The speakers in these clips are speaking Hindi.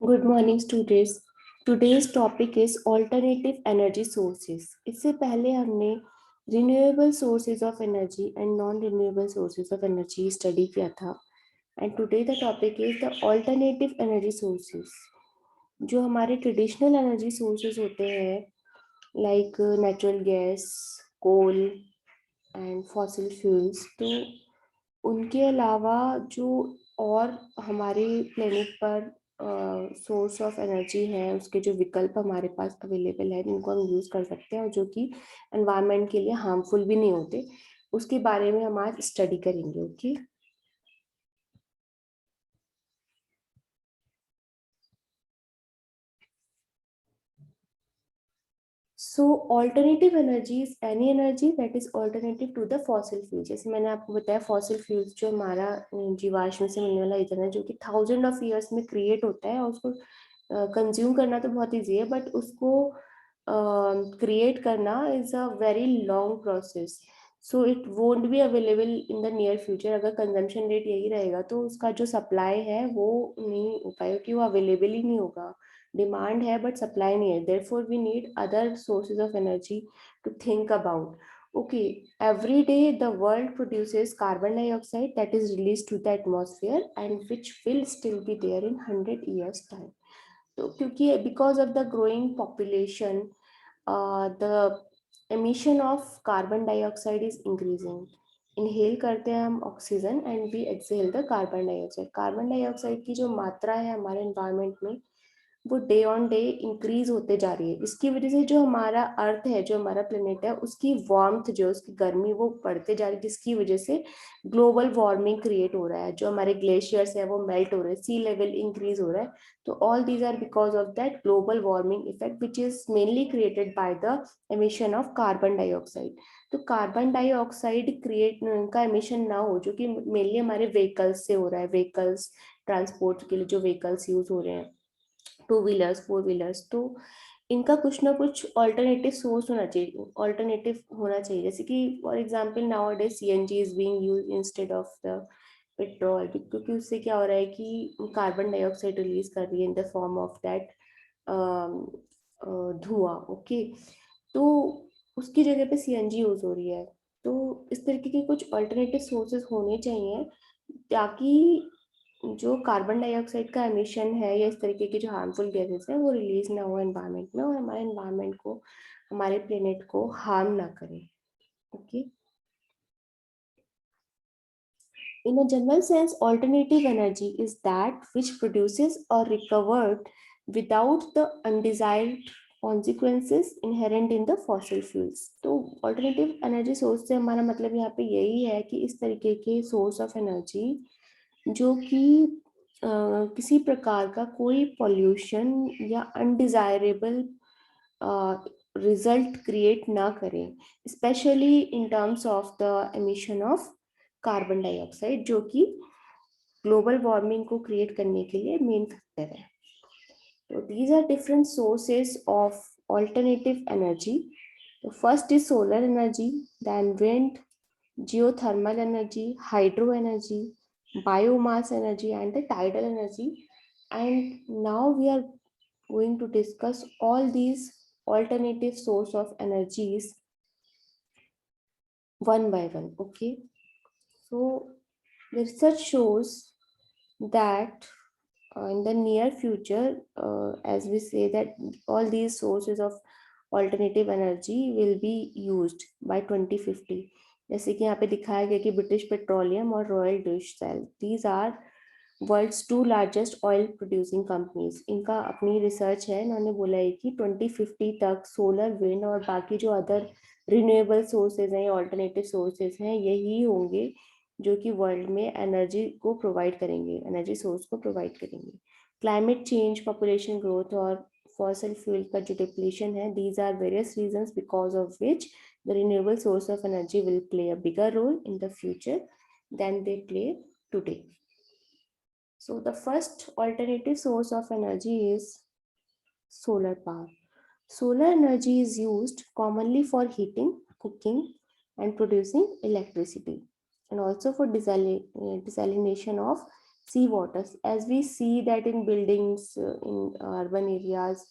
Good morning students. Today's topic is alternative energy sources. इससे पहले हमने renewable sources of energy and non renewable sources of energy study किया था। And today the topic is the alternative energy sources. जो हमारे ट्रेडिशनल एनर्जी सोर्सेज होते हैं like natural gas, coal and fossil fuels, तो उनके अलावा जो और हमारे प्लेनेट पर सोर्स ऑफ एनर्जी है, उसके जो विकल्प हमारे पास अवेलेबल है जिनको हम यूज़ कर सकते हैं और जो कि एनवायरनमेंट के लिए हार्मफुल भी नहीं होते, उसके बारे में हम आज स्टडी करेंगे। Okay, so alternative energy is any energy that is alternative to the fossil fuel. जैसे मैंने आपको बताया, फॉसिल फ्यूल्स जो हमारा जीवाश्म से मिलने वाला ईंधन है, जो कि थाउजेंड ऑफ ईयर्स में क्रिएट होता है, और उसको कंज्यूम करना तो बहुत ईजी है, बट उसको क्रिएट करना is a very long process. So it won't be available in the near future. अगर कंजम्पशन रेट यही रहेगा तो उसका जो सप्लाई है वो नहीं हो पाएगा, क्योंकि वो अवेलेबल ही नहीं होगा। डिमांड है बट सप्लाई नहीं है, therefore we need other sources of energy to think about. Okay, every day the world produces carbon dioxide that is released to the atmosphere and which will still be there in 100 years time. तो क्योंकि because of the growing population, the emission of carbon dioxide is increasing. Inhale करते हैं हम oxygen and we exhale the carbon dioxide. Carbon dioxide की जो मात्रा है हमारे एनवायरनमेंट में, वो डे ऑन डे इंक्रीज होते जा रही है। इसकी वजह से जो हमारा अर्थ है, जो हमारा प्लेनेट है, उसकी वार्मथ, जो उसकी गर्मी, वो बढ़ते जा रही है, जिसकी वजह से ग्लोबल वार्मिंग क्रिएट हो रहा है। जो हमारे ग्लेशियर्स है वो मेल्ट हो रहे हैं, सी लेवल इंक्रीज हो रहा है। तो all these are because of that global warming effect which is mainly created by the emission of carbon dioxide. तो कार्बन डाइऑक्साइड क्रिएट का एमिशन ना हो, जो कि मेनली हमारे व्हीकल्स से हो रहा है, व्हीकल्स ट्रांसपोर्ट के लिए जो व्हीकल्स यूज हो रहे हैं, टू व्हीलर्स, फोर व्हीलर्स, तो इनका कुछ ना कुछ ऑल्टरनेटिव सोर्स होना चाहिए, ऑल्टरनेटिव होना चाहिए। जैसे कि for example now day CNG is being used instead of the petrol, क्योंकि उससे क्या हो रहा है कि कार्बन डाइऑक्साइड रिलीज कर रही है in the form of that धुआं। ओके, तो उसकी जगह पे सीएनजी यूज हो रही है। तो इस तरीके के कुछ ऑल्टरनेटिव सोर्सेज होने चाहिए, ताकि जो कार्बन डाइऑक्साइड का एमिशन है या इस तरीके की जो हार्मफुल गैसेस है वो रिलीज ना हो एनवायरनमेंट में, और हमारे एनवायरनमेंट को, हमारे प्लेनेट को हार्म ना करे। Okay, in a general sense, alternative energy is that which produces or recovered without the undesired consequences inherent in the fossil fuels. तो alternative energy source से हमारा मतलब यहाँ पे यही है कि इस तरीके के source of energy जो कि किसी प्रकार का कोई पॉल्यूशन या अनडिजायरेबल रिजल्ट क्रिएट ना करें, specially in terms of the emission of carbon dioxide, जो कि ग्लोबल वार्मिंग को क्रिएट करने के लिए मेन फैक्टर है। तो these are different sources of alternative energy. तो first is solar energy, then wind, geothermal energy, hydro energy, biomass energy, and the tidal energy. And now we are going to discuss all these alternative source of energies one by one. Okay, so the research shows that in the near future, as we say, that all these sources of alternative energy will be used by 2050। जैसे कि यहाँ पे दिखाया गया कि ब्रिटिश पेट्रोलियम और Royal Dutch Shell, these are world's two largest oil producing companies. इनका अपनी रिसर्च है, इन्होंने बोला है कि 2050 तक सोलर, विंड और बाकी जो अदर रिन्यूएबल सोर्सेज हैं, ऑल्टरनेटिव सोर्सेज हैं, यही होंगे जो कि वर्ल्ड में एनर्जी को प्रोवाइड करेंगे, एनर्जी सोर्स को प्रोवाइड करेंगे। क्लाइमेट चेंज, पॉपुलेशन ग्रोथ और फॉसिल फ्यूल का जो डिप्लीशन है, these are various reasons because of which the renewable source of energy will play a bigger role in the future than they play today. So the first alternative source of energy is solar power. Solar energy is used commonly for heating, cooking, and producing electricity, and also for desalination of sea waters. As we see that in buildings, in urban areas,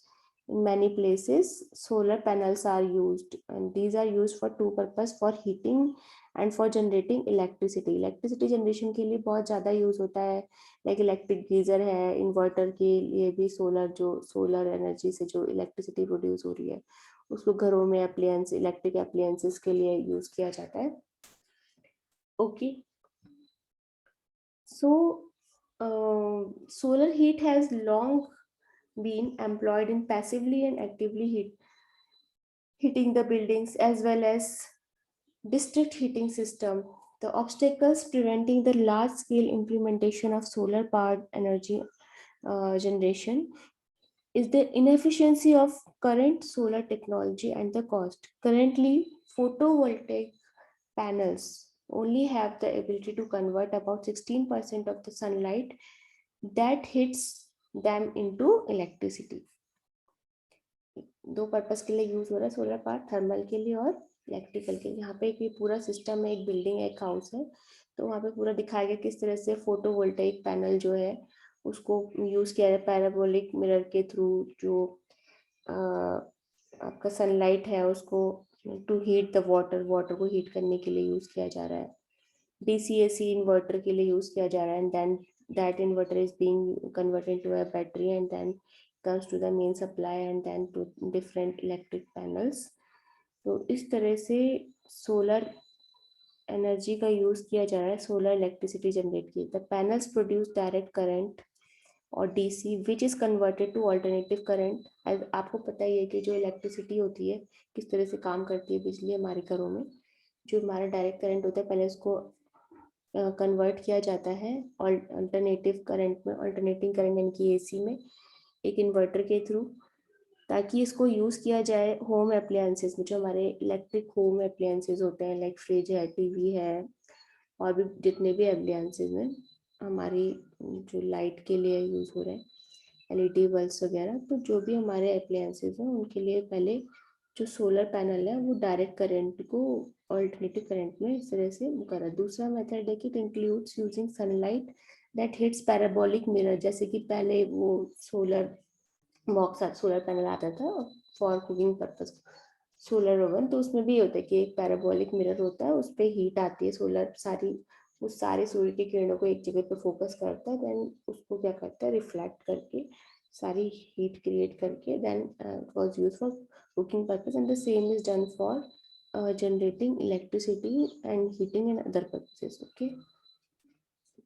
in many places, solar panels are used, and these are used for two purpose: for heating and for generating electricity. Electricity generation के लिए बहुत ज़्यादा यूज़ होता है, लाइक इलेक्ट्रिक गीजर है, इन्वर्टर के लिए भी सोलर एनर्जी से जो इलेक्ट्रिसिटी प्रोड्यूस हो रही है उसको घरों में अप्लायंस, इलेक्ट्रिक अप्लायंसेस के लिए यूज किया जाता है. Okay, so solar heat has long been employed in passively and actively heating the buildings as well as district heating system. The obstacles preventing the large scale implementation of solar powered energy generation is the inefficiency of current solar technology and the cost. Currently, photovoltaic panels only have the ability to convert about 16% of the sunlight that hits them into electricity. दो पर्पस के लिए यूज हो रहा है सोलर पावर, थर्मल के लिए और इलेक्ट्रिकल के लिए. यहाँ पे एक पूरा सिस्टम है, एक बिल्डिंग है, एक हाउस है, तो वहाँ पे पूरा दिखाया गया किस तरह से फोटोवोल्टेइक पैनल जो है उसको यूज किया है पैराबोलिक मिरर के थ्रू. जो आपका सनलाइट है उसको टू हीट द वाटर को हीट करने के लिए यूज किया जा रहा है. डीसीएसी इन्वर्टर के लिए यूज किया जा रहा है, and then that inverter is being converted to a battery and then comes to the main supply and then to different electric panels. तो इस तरह से सोलर एनर्जी का यूज किया जा रहा है सोलर इलेक्ट्रिसिटी जनरेट की. The panels produce direct current or DC which is converted to alternative current. आपको पता ही है कि जो इलेक्ट्रिसिटी होती है किस तरह से काम करती है बिजली हमारे घरों में. जो हमारा डायरेक्ट करंट होता है पहले उसको कन्वर्ट किया जाता है अल्टरनेटिव करंट में, अल्टरनेटिंग करंट यानी कि एसी में, एक इन्वर्टर के थ्रू, ताकि इसको यूज किया जाए होम अप्लायंसेस में. जो हमारे इलेक्ट्रिक होम अप्लायंसेस होते हैं लाइक फ्रिज है, टीवी है, और भी जितने भी अप्लायंसेस हैं हमारी जो लाइट के लिए यूज हो रहे हैं, एलईडी बल्ब्स वगैरह, तो जो भी हमारे अप्लायंसेस हैं उनके लिए पहले जो सोलर पैनल है वो डायरेक्ट करंट को अल्टरनेटिव करंट में इस तरह से करा. दूसरा मेथड है कि it includes using sunlight that hits parabolic mirror. जैसे कि पहले वो सोलर पैनल आता था for cooking purpose, solar oven, तो उसमें भी होता है कि एक पैराबोलिक मिरर होता है, उस पर हीट आती है, सोलर उस सारे सूर्य की किरणों को एक जगह पे फोकस करता है, देन उसको क्या करता है रिफ्लेक्ट करके सारी हीट क्रिएट करके, then it was used for cooking purpose and the same is done for generating electricity and heating and other purposes. Okay,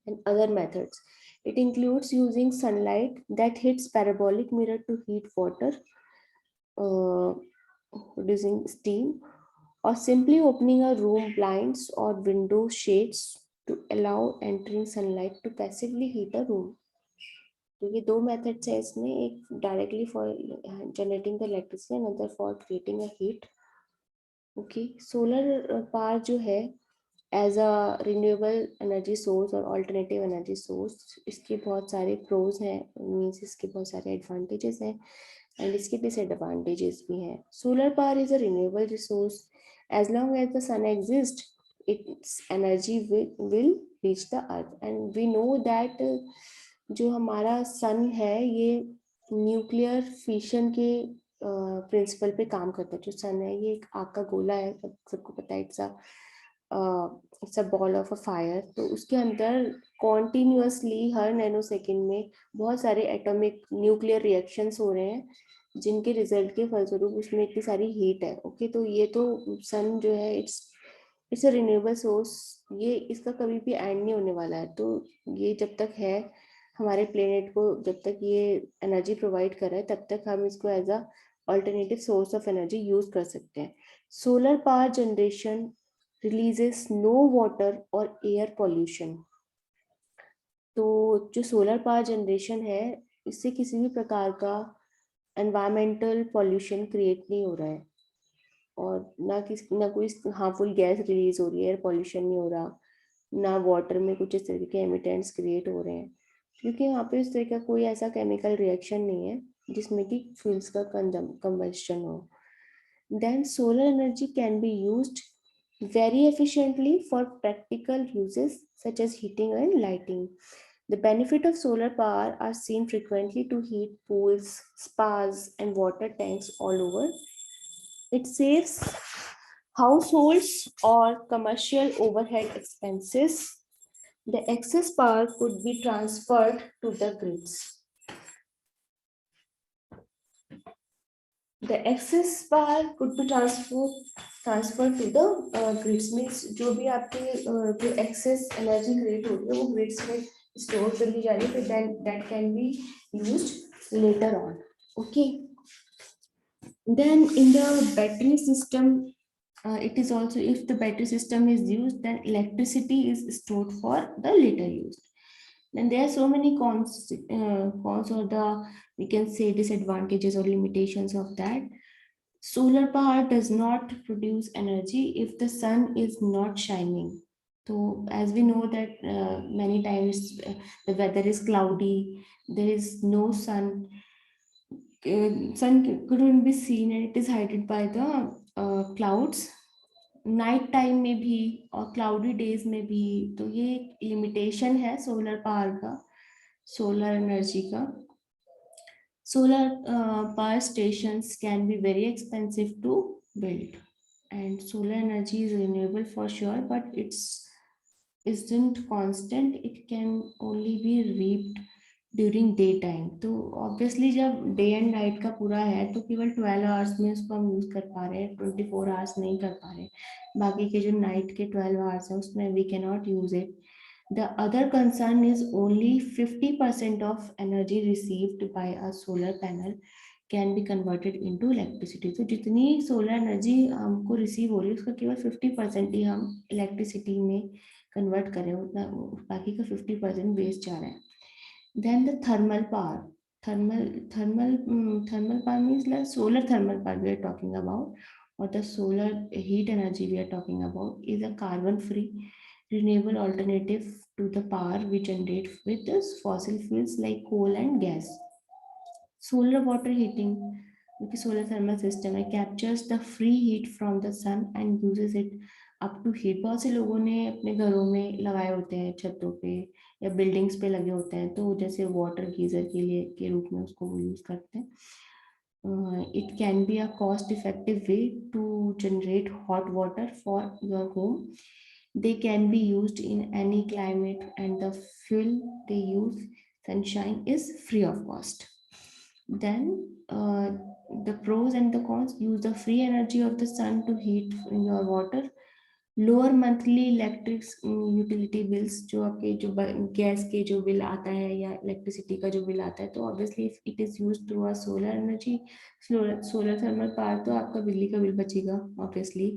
and other methods, it includes using sunlight that hits parabolic mirror to heat water, producing steam, or simply opening a room blinds or window shades to allow entering sunlight to passively heat a room. तो ये दो मेथड्स है इसमें, एक directly for generating the electricity and other for creating a heat. Okay, solar power जो है as a renewable energy source और ऑल्टरनेटिव एनर्जी सोर्स, इसके बहुत सारे प्रोज हैं, मीन्स इसके बहुत सारे एडवांटेजेस हैं एंड इसके डिसएडवांटेजेस भी हैं. Solar power is a renewable resource. As long as the sun exist its energy will reach the earth, and we know that जो हमारा सन है ये न्यूक्लियर फिशन के प्रिंसिपल पे काम करता है. जो सन है ये एक आग का गोला है, सबको पता है, it's a ball of a fire. तो उसके अंदर कॉन्टिन्यूसली हर नैनो सेकेंड में बहुत सारे एटॉमिक न्यूक्लियर रिएक्शंस हो रहे हैं, जिनके रिजल्ट के फलस्वरूप उसमें इतनी सारी हीट है. ओके, तो ये तो सन जो है इट्स अ रिन्यूएबल सोर्स, ये इसका कभी भी एंड नहीं होने वाला है. तो ये जब तक है हमारे प्लेनेट को, जब तक ये एनर्जी प्रोवाइड कर रहा है तब तक हम इसको as a alternative source of energy use कर सकते हैं. Solar power generation releases no water और एयर पॉल्यूशन. तो जो सोलर पावर जनरेशन है इससे किसी भी प्रकार का एनवायरमेंटल पॉल्यूशन क्रिएट नहीं हो रहा है, और ना कोई हार्मफुल गैस रिलीज हो रही है, एयर पॉल्यूशन नहीं हो रहा, ना वाटर में कुछ इस तरह के एमिटेंट्स क्रिएट हो रहे हैं, क्योंकि वहाँ पे इस तरह का कोई ऐसा केमिकल रिएक्शन नहीं है जिसमें कि फ्यूल्स का कंबस्शन हो. Then solar energy can be used very efficiently for practical uses such as heating and lighting. The benefit of solar power are seen frequently to heat pools, spas, and water tanks all over. It saves households or commercial overhead expenses. The excess power could be transferred to the grids. The excess power could be transferred to the grids. Means जो भी आपके जो excess energy create हो रही है वो grids में store कर ली जा रही है, फिर then that can be used later on. Okay. Then in the battery system, it is also, if the battery system is used, then electricity is stored for the later use. Then there are so many cons or the, we can say, disadvantages or limitations of that. Solar power does not produce energy if the sun is not shining. So as we know that many times the weather is cloudy, there is no sun, sun couldn't be seen and it is hidden by the clouds. Night time में भी और क्लाउडी डेज में भी, तो ये एक लिमिटेशन है सोलर पावर का, सोलर एनर्जी का. Solar power stations can be very expensive to build, and solar energy is renewable for sure, but it's isn't constant. It can only be reaped during day time. तो ऑब्वियसली जब डे एंड नाइट का पूरा है तो केवल 12 आवर्स में उसको हम यूज कर पा रहे हैं, 24 आवर्स नहीं कर पा रहे. बाकी के जो नाइट के 12 आवर्स है उसमें we can not use it. The other concern is only 50% of energy received by a solar panel can be converted into electricity. तो जितनी सोलर एनर्जी हमको रिसीव हो रही है उसका केवल 50% ही हम इलेक्ट्रिसिटी में कन्वर्ट करें, उतना बाकी का 50% वेस्ट जा रहा है. Then the thermal power. Thermal power means like solar thermal power we are talking about, or the solar heat energy we are talking about, is a carbon-free, renewable alternative to the power we generate with the fossil fuels like coal and gas. Solar water heating, क्योंकि solar thermal system है, captures the free heat from the sun and uses it up to heat. बहुत से लोगों ने अपने घरों में लगाए होते हैं छतों पे या बिल्डिंग्स पे लगे होते हैं, तो जैसे वाटर गीजर के लिए के रूप में उसको वो यूज करते हैं. It can be a cost effective way to generate hot water for your home. They can be used in any climate and the fuel they use, sunshine, is free of cost. Then the pros and the cons: use the free energy of the sun to heat your water, lower monthly electric utility bills, जो आपके जो गैस के जो बिल आता है या इलेक्ट्रिसिटी का जो बिल आता है, तो obviously if it is used through a solar energy, solar thermal power, तो आपका बिजली का बिल बचेगा obviously.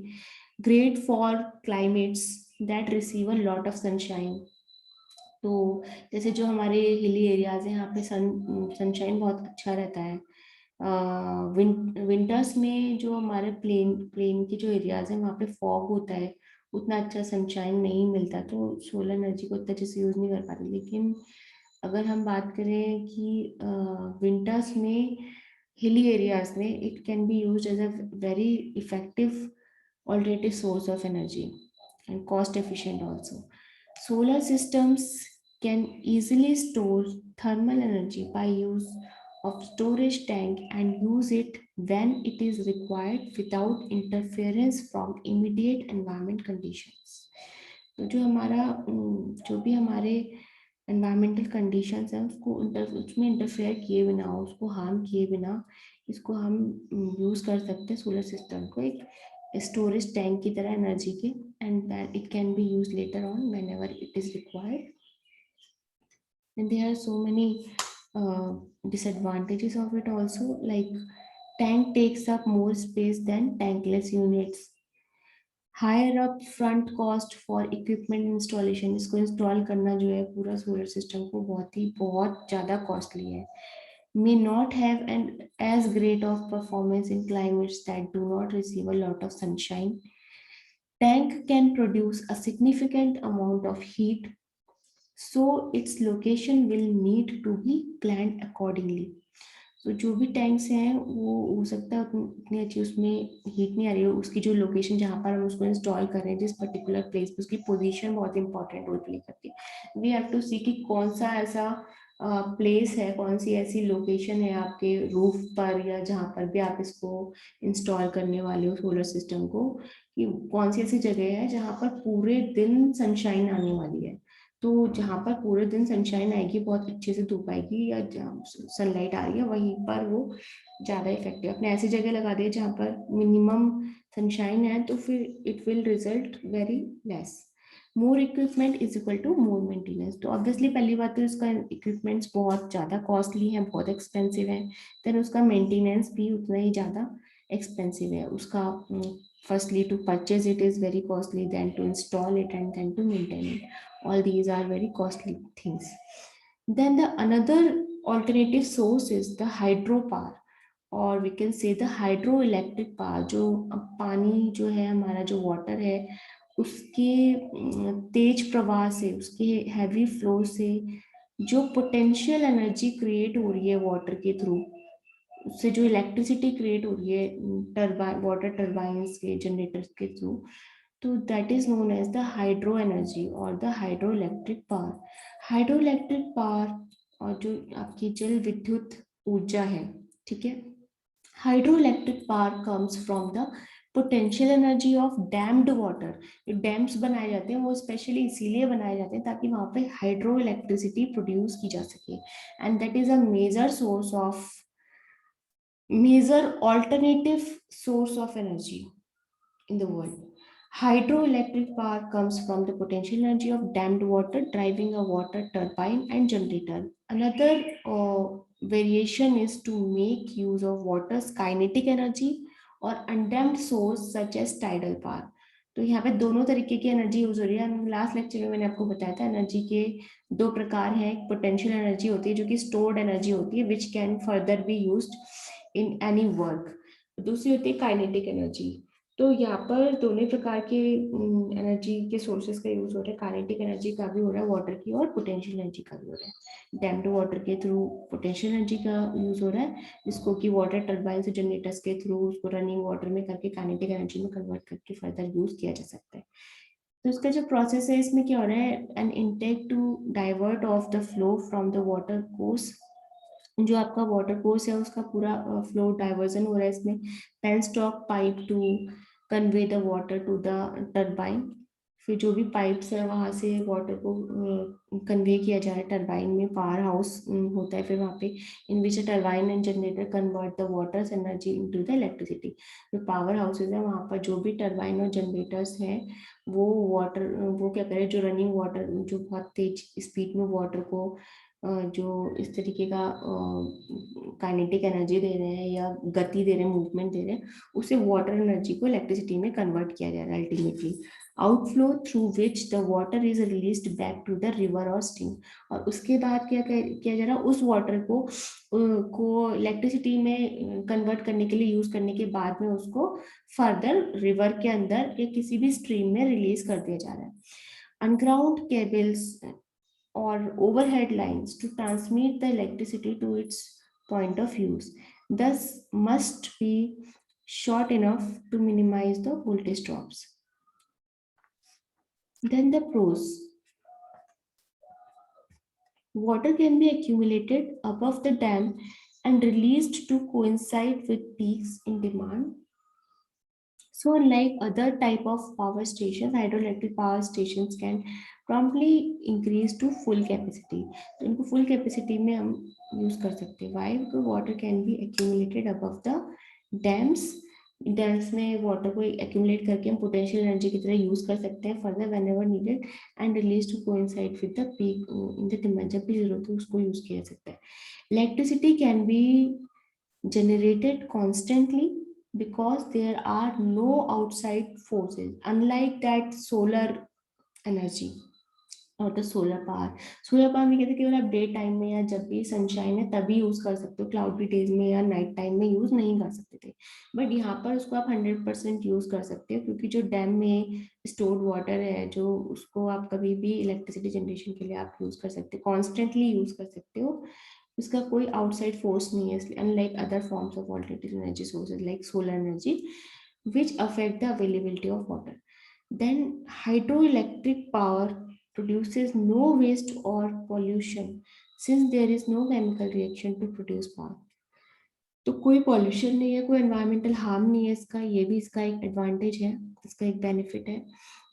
Great for climates that receive a lot of sunshine. तो जैसे जो हमारे हिली एरियाज हैं यहाँ पे सनशाइन बहुत अच्छा रहता है. विंटर्स में जो हमारे प्लेन के जो एरियाज हैं वहाँ पे फॉग होता है, उतना अच्छा सनशाइन नहीं मिलता, तो सोलर एनर्जी को उतना अच्छे से यूज नहीं कर पाते. लेकिन अगर हम बात करें कि विंटर्स में हिली एरियाज में, it can be use as a very effective alternative source of energy and cost efficient also. Solar systems can easily store thermal energy by use of storage tank and use it when it is required without interference from immediate environment conditions. तो जो हमारा जो भी हमारे एनवायरमेंटल कंडीशंस हैं उसको उसमें इंटरफेयर किए बिना, उसको हार्म किए बिना, इसको हम यूज़ कर सकते हैं सोलर सिस्टम को एक स्टोरेज टैंक की तरह एनर्जी के, and it can be use later on when ever it is required. And there are so many disadvantages of it also, like tank takes up more space than tankless units. Higher up front cost for equipment installation. इसको इंस्टॉल करना जो है पूरा सोलर सिस्टम को बहुत ज़्यादा कॉस्टली है. May not have an as great of performance in climates that do not receive a lot of sunshine. Tank can produce a significant amount of heat, so its location will need to be planned accordingly. तो जो भी टैंक्स हैं वो हो सकता है उतनी अच्छी उसमें हीट नहीं आ रही है, उसकी जो लोकेशन जहाँ पर हम उसको इंस्टॉल कर रहे हैं जिस पर्टिकुलर प्लेस पे, उसकी पोजीशन बहुत इंपॉर्टेंट रोल प्ले करती है। वी हैव टू सी कि कौन सा ऐसा प्लेस है, कौन सी ऐसी लोकेशन है आपके रूफ पर या जहाँ पर भी आप इसको इंस्टॉल करने वाले हो सोलर सिस्टम को, कि कौन सी ऐसी जगह है जहाँ पर पूरे दिन सनशाइन आने वाली है। तो जहाँ पर पूरे दिन सनशाइन आएगी, बहुत अच्छे से धूप आएगी या जहाँ सनलाइट आ रही है, वहीं पर वो ज़्यादा इफेक्टिव। अपने ऐसी जगह लगा दिए जहाँ पर मिनिमम सनशाइन है, तो फिर it will result very less. More equipment is equal to more maintenance. तो ऑब्वियसली पहली बात तो इसका इक्विपमेंट्स बहुत ज़्यादा कॉस्टली है, बहुत एक्सपेंसिव है। देन उसका मेंटेनेंस भी उतना ही ज़्यादा एक्सपेंसिव है उसका। Firstly to purchase it is very costly, then to install it and then to maintain it, all these are very costly things. Then the another alternative source is the hydropower, or we can say the hydroelectric power। जो पानी जो है हमारा, जो वाटर है, उसके तेज प्रवाह से, उसके हैवी फ्लो से जो पोटेंशियल एनर्जी क्रिएट हो रही है वाटर के थ्रू, उससे जो इलेक्ट्रिसिटी क्रिएट हो रही है टरबाइन, वाटर टरबाइंस के जनरेटर्स के थ्रू, तो that is known as the hydro energy और the hydroelectric power. Hydroelectric power और जो आपकी जल विद्युत ऊर्जा है, ठीक है, hydroelectric power comes from the potential energy of dammed water. जो डैम्स बनाए जाते हैं वो स्पेशली इसीलिए बनाए जाते हैं ताकि वहां पे हाइड्रो इलेक्ट्रिसिटी प्रोड्यूस की जा सके, and that is a major source of, major alternative source of energy in the world. Hydroelectric power comes from the potential energy of dammed water driving a water turbine and generator. Another variation is to make use of water's kinetic energy or undammed source such as tidal power. तो यहाँ पे दोनों तरीके की एनर्जी यूज हो रही है। लास्ट लेक्चर में मैंने आपको बताया था एनर्जी के दो प्रकार हैं। एक पोटेंशियल एनर्जी होती है जो कि स्टोर्ड एनर्जी होती है which can further be used in any work. दूसरी होती है काइनेटिक एनर्जी। तो यहाँ पर दोनों प्रकार के एनर्जी के सोर्सेस का यूज हो रहा है। काइनेटिक एनर्जी का भी हो रहा है वाटर की, और पोटेंशियल एनर्जी का भी हो रहा है। डैम्ड वाटर के थ्रू पोटेंशियल एनर्जी का यूज हो रहा है, जिसको कि वाटर टर्बाइन से जनरेटर्स के थ्रू उसको रनिंग वाटर में करके काइनेटिक एनर्जी में कन्वर्ट करके फर्दर यूज किया जा सकता है। तो इसका जो प्रोसेस है इसमें क्या हो रहा है, an intake to divert of the flow from the water course. जो आपका वाटर कोर्स है उसका पूरा फ्लो डाइवर्जन हो रहा है इसमें। Penstock pipe to convey the water to the turbine. फिर जो भी पाइप्स है वहां से वाटर को कन्वे किया जा रहा है टरबाइन में। पावर हाउस होता है फिर वहाँ पे, in which turbine and generator convert the water energy into the electricity. जो पावर हाउसेज है वहाँ पर जो भी टरबाइन और जनरेटर्स हैं वो वाटर, वो क्या करें, जो रनिंग वाटर, जो बहुत तेज स्पीड में वाटर को जो इस तरीके का काइनेटिक एनर्जी दे रहे हैं या गति दे रहे हैं, मूवमेंट दे रहे हैं, उसे वाटर एनर्जी को इलेक्ट्रिसिटी में कन्वर्ट किया जा रहा है ultimately. Outflow through which the water is released back to the river और स्ट्रीम। और उसके बाद क्या किया जा रहा है, उस वाटर को इलेक्ट्रिसिटी में कन्वर्ट करने के लिए, यूज करने के बाद में उसको फर्दर रिवर के अंदर या किसी भी स्ट्रीम में रिलीज कर दिया जा रहा है। अनग्राउंड cables or overhead lines to transmit the electricity to its point of use, thus must be short enough to minimize the voltage drops. Then the pros. Water can be accumulated above the dam and released to coincide with peaks in demand. So unlike other type of power stations, hydroelectric power stations can promptly increase to full capacity. तो इनको full capacity में हम use कर सकते हैं। Why? Because water can be accumulated above the dams. Dams में वाटर को accumulate करके हम पोटेंशियल एनर्जी की तरह यूज कर सकते हैं further whenever needed and released to coincide with the peak in the demand। जब भी जरूरत हो उसको यूज किया जा सकता है। Electricity can be generated constantly because there are no outside forces, unlike that solar energy और the solar power. Solar power में कहते हैं केवल आप डे टाइम में या जब भी सनशाइन है तभी यूज कर सकते हो, क्लाउडी डेज में या नाइट टाइम में यूज नहीं कर सकते थे। बट यहाँ पर उसको आप 100% यूज कर सकते हो, क्योंकि जो डैम में स्टोर्ड वाटर है जो, उसको आप कभी भी इलेक्ट्रिसिटी जनरेशन के लिए आप यूज कर सकते हो, कॉन्स्टेंटली यूज कर सकते हो। उसका कोई आउटसाइड फोर्स नहीं है, unlike other forms of alternative energy sources like solar energy which affect the availability of water. Then hydroelectric power produces no waste or pollution since there is no chemical reaction to produce power. तो कोई पॉल्यूशन नहीं है, कोई एनवायरमेंटल हार्म नहीं है इसका, ये भी इसका एक एडवांटेज है, इसका एक बेनिफिट है।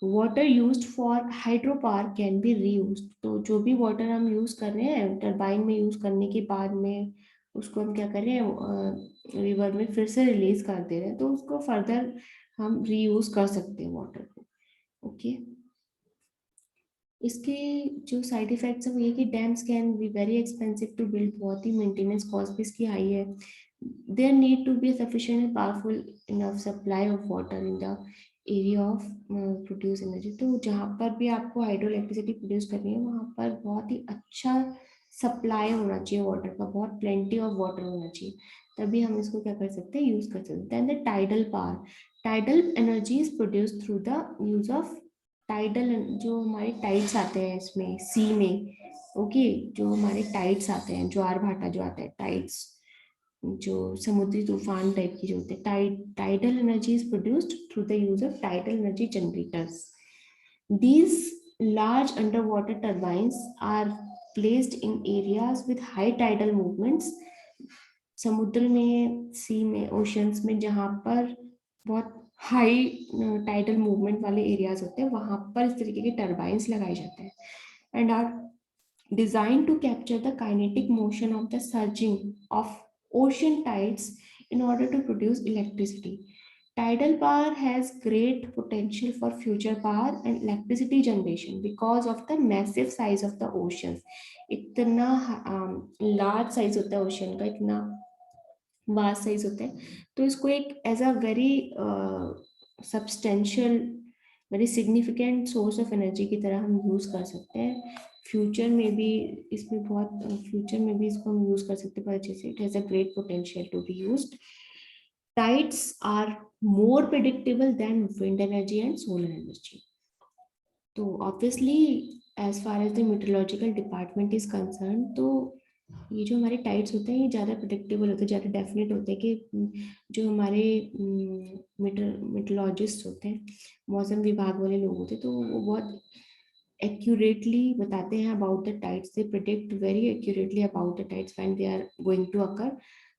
Water used for hydro power can be reused, तो जो भी वाटर हम यूज कर रहे हैं टरबाइन में यूज करने के बाद में उसको हम क्या कर रहे हैं, रिवर में फिर से रिलीज कर दे रहे हैं, तो उसको फर्दर हम रीयूज कर सकते हैं वाटर को। ओके, इसके जो साइड इफेक्ट्स हैं वो ये कि dams can be very expensive to build, बहुत ही मेंटेनेंस कॉस्ट भी इसकी हाई है। There need to be sufficient and powerful enough supply of water in the area of produce energy, तो जहाँ पर भी आपको हाइड्रो इलेक्ट्रिसिटी प्रोड्यूस करनी है वहाँ पर बहुत ही अच्छा सप्लाई होना चाहिए वाटर का, बहुत प्लेंटी ऑफ वाटर होना चाहिए, तभी हम इसको क्या कर सकते हैं, यूज कर सकते हैं। Then the tidal power, tidal energy is produce through the use of tidal, जो हमारे टाइड्स आते हैं इसमें सी में, ओके, जो हमारे टाइड्स आते हैं, ज्वार भाटा जो आता है, टाइड्स, जो समुद्री तूफान टाइप की जो होते हैं, tidal energy is produced through the use of tidal energy generators. These large underwater turbines are placed in areas with high tidal movements, समुद्र में, सी में, ओशंस में, जहाँ पर बहुत हाई टाइडल मूवमेंट वाले एरियाज होते हैं वहां पर इस तरीके के टर्बाइंस लगाए जाते हैं, and are designed to capture the kinetic motion of the surging of ocean tides in order to produce electricity. Tidal power has great potential for future power and electricity generation because of the massive size of the oceans. इतना लार्ज साइज होता है ओशन का, इतना वास्ट साइज होता है, तो इसको एक as a very substantial, very significant source of energy की तरह हम यूज कर सकते हैं। फ्यूचर में भी इसमें बहुत, फ्यूचर में भी इसको हम यूज कर सकते हैं बहुत अच्छे से। It has a great potential to be used. Tides are more predictable than wind energy and solar energy. तो obviously as far as the meteorological department is concern, तो ये जो हमारे टाइड्स होते हैं ये ज़्यादा प्रिडिक्टेबल होते हैं, ज़्यादा डेफिनेट होते हैं कि जो हमारे मीटरोलॉजिस्ट होते हैं, मौसम विभाग वाले लोग होते हैं, तो वो बहुत एक्यूरेटली बताते हैं about the tides, they predict very accurately about the tides when they are going to occur.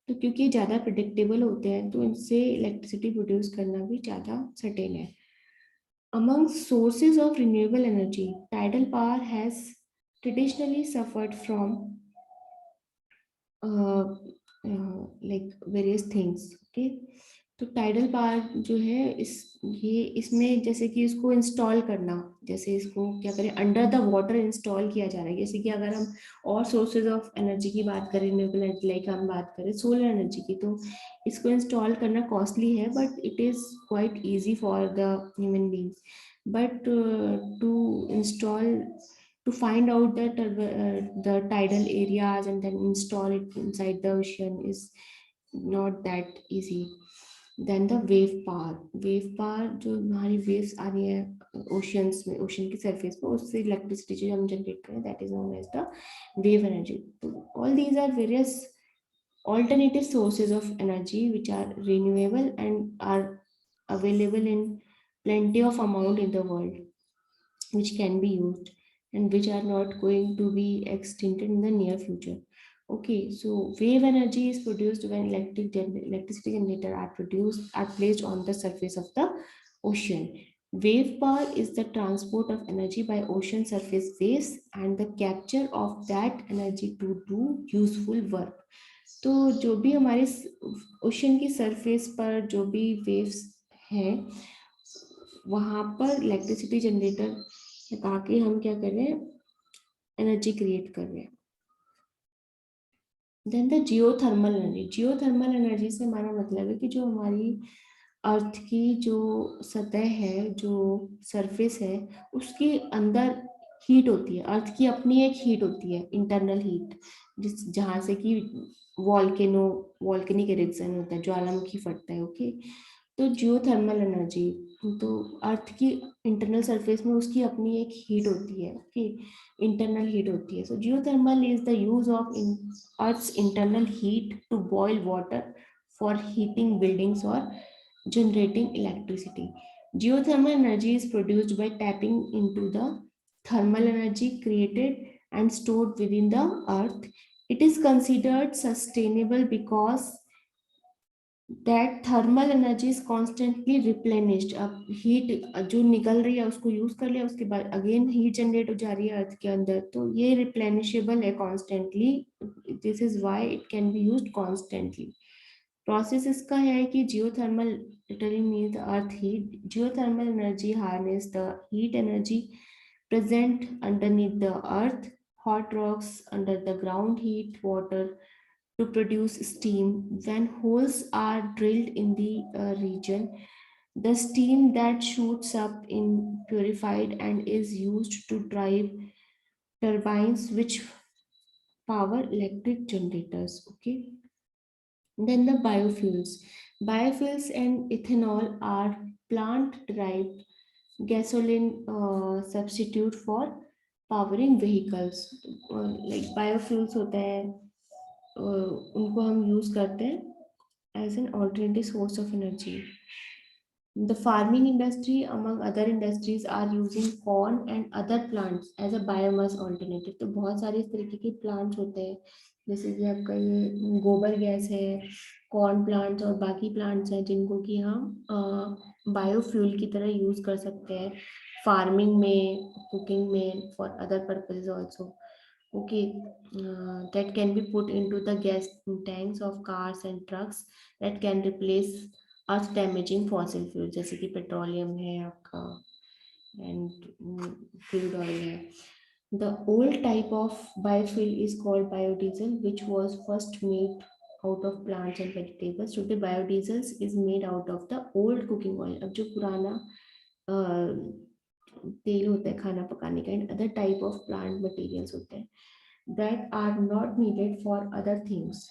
तो क्योंकि ये ज़्यादा प्रिडिक्टेबल होते हैं तो इनसे इलेक्ट्रिसिटी प्रोड्यूस करना भी ज़्यादा सर्टेन है। Among sources of renewable energy, tidal power has traditionally suffered from like various things. Okay, तो टाइडल पावर जो है ये इसमें जैसे कि इसको इंस्टॉल करना, जैसे इसको क्या करें, अंडर द वाटर इंस्टॉल किया जा रहा है। जैसे कि अगर हम और सोर्सेज ऑफ एनर्जी की बात करें, रिन्यूएबल एनर्जी, लाइक हम बात करें सोलर एनर्जी की, तो इसको इंस्टॉल करना कॉस्टली है, but it is quite easy for the human beings, but to install, to find out the tidal areas and then install it inside the ocean is not that easy. Then the wave power जो हमारी waves आ रही है oceans में, ocean की surface पे, उससे electricity जो हम generate करें, that is known as the wave energy. तो all these are various alternative sources of energy which are renewable and are available in plenty of amount in the world, which can be used and which are not going to be extincted in the near future. Okay, so wave energy is produced when electricity generator are placed on the surface of the ocean. Wave power is the transport of energy by ocean surface waves and the capture of that energy to do useful work. तो जो भी हमारे ओशन की सरफेस पर जो भी वेव्स हैं वहाँ पर इलेक्ट्रिसिटी जनरेटर लगा के हम क्या कर रहे हैं, एनर्जी क्रिएट कर रहे हैं। Then the geothermal energy, geothermal energy से हमारा मतलब है कि जो हमारी अर्थ की जो सतह है, जो सरफेस है, उसके अंदर हीट होती है। अर्थ की अपनी एक हीट होती है, इंटरनल हीट, जिस जहाँ से कि वॉल्केनिक एरिप्शन होता है, ज्वालामुखी फटता है। ओके, तो जियोथर्मल एनर्जी, तो अर्थ की इंटरनल सरफेस में उसकी अपनी एक हीट होती है, ओके, इंटरनल हीट होती है. So geothermal is the use of earth's internal heat to boil water for heating buildings और generating electricity. Geothermal energy is produced by tapping into the thermal energy created and stored within the earth. It is considered sustainable because that thermal energy is constantly replenished. अब हीट जो निकल रही है उसको यूज कर लिया, उसके बाद अगेन हीट जनरेट हो जा रही है अर्थ के अंदर, तो ये रिप्लेनिशेबल है constantly. This is why it can be used constantly. Process इसका है कि geothermal literally means the earth heat. Geothermal energy harness the heat energy present underneath the earth, hot rocks under the ground heat water to produce steam. When holes are drilled in the region, the steam that shoots up in purified and is used to drive turbines which power electric generators. Okay. Then the biofuels. Biofuels and ethanol are plant-derived gasoline substitute for powering vehicles. Like biofuels होते हैं, उनको हम use करते हैं as an alternative source of energy. The farming industry, among other industries, are using corn and other plants as a biomass alternative. तो बहुत सारे इस तरीके के plants होते हैं, जैसे कि आपका ये गोबर गैस है, कॉर्न प्लांट्स और बाकी प्लांट्स हैं जिनको कि हम बायोफ्यूल की तरह यूज कर सकते हैं फार्मिंग में, कुकिंग में, for other purposes also. Okay, that can be put into the gas tanks of cars and trucks that can replace earth damaging fossil fuel, जैसे कि पेट्रोलियम है आपका एंड क्रूड ऑयल है. The old type of biofuel is called biodiesel which was first made out of plants and vegetables. Today biodiesels is made out of the old cooking oil. अब जो पुराना तेल होता है खाना पकाने का and other type of plant materials होते हैं that are not needed for other things.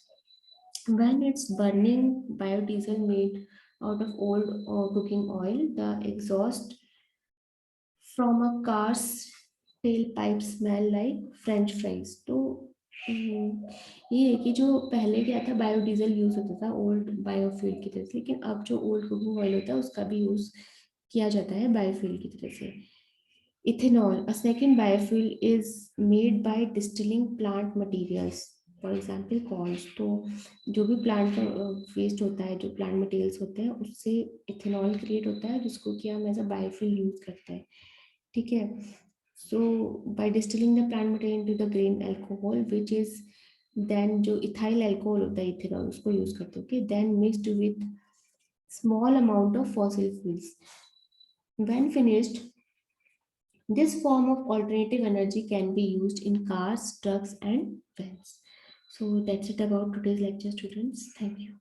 When it's burning biodiesel made out of old cooking oil, the exhaust from a car's tailpipe smell like French fries. तो ये है कि जो पहले क्या था, बायोडीजल यूज होता था ओल्ड बायोफ्यूल की तरह से, लेकिन अब जो ओल्ड कुकिंग ऑयल होता है उसका भी यूज किया जाता है बायोफ्यूल की तरह से. Ethanol, a second biofuel, is made by distilling plant materials, for example calls. तो जो भी प्लांट वेस्ट होता है, जो प्लांट मटेरियल्स होते हैं, उससे इथेनॉल क्रिएट होता है जिसको कि हम एज अ बायोफ्यूल यूज करते हैं. ठीक है. So by distilling the plant material into the grain alcohol which is then जो इथाइल अल्कोहल होता है इथेनॉल उसको यूज करते हैं. Okay, then mixed with small amount of fossil fuels. When finished, this form of alternative energy can be used in cars, trucks, and vans. So that's it about today's lecture, students. Thank you.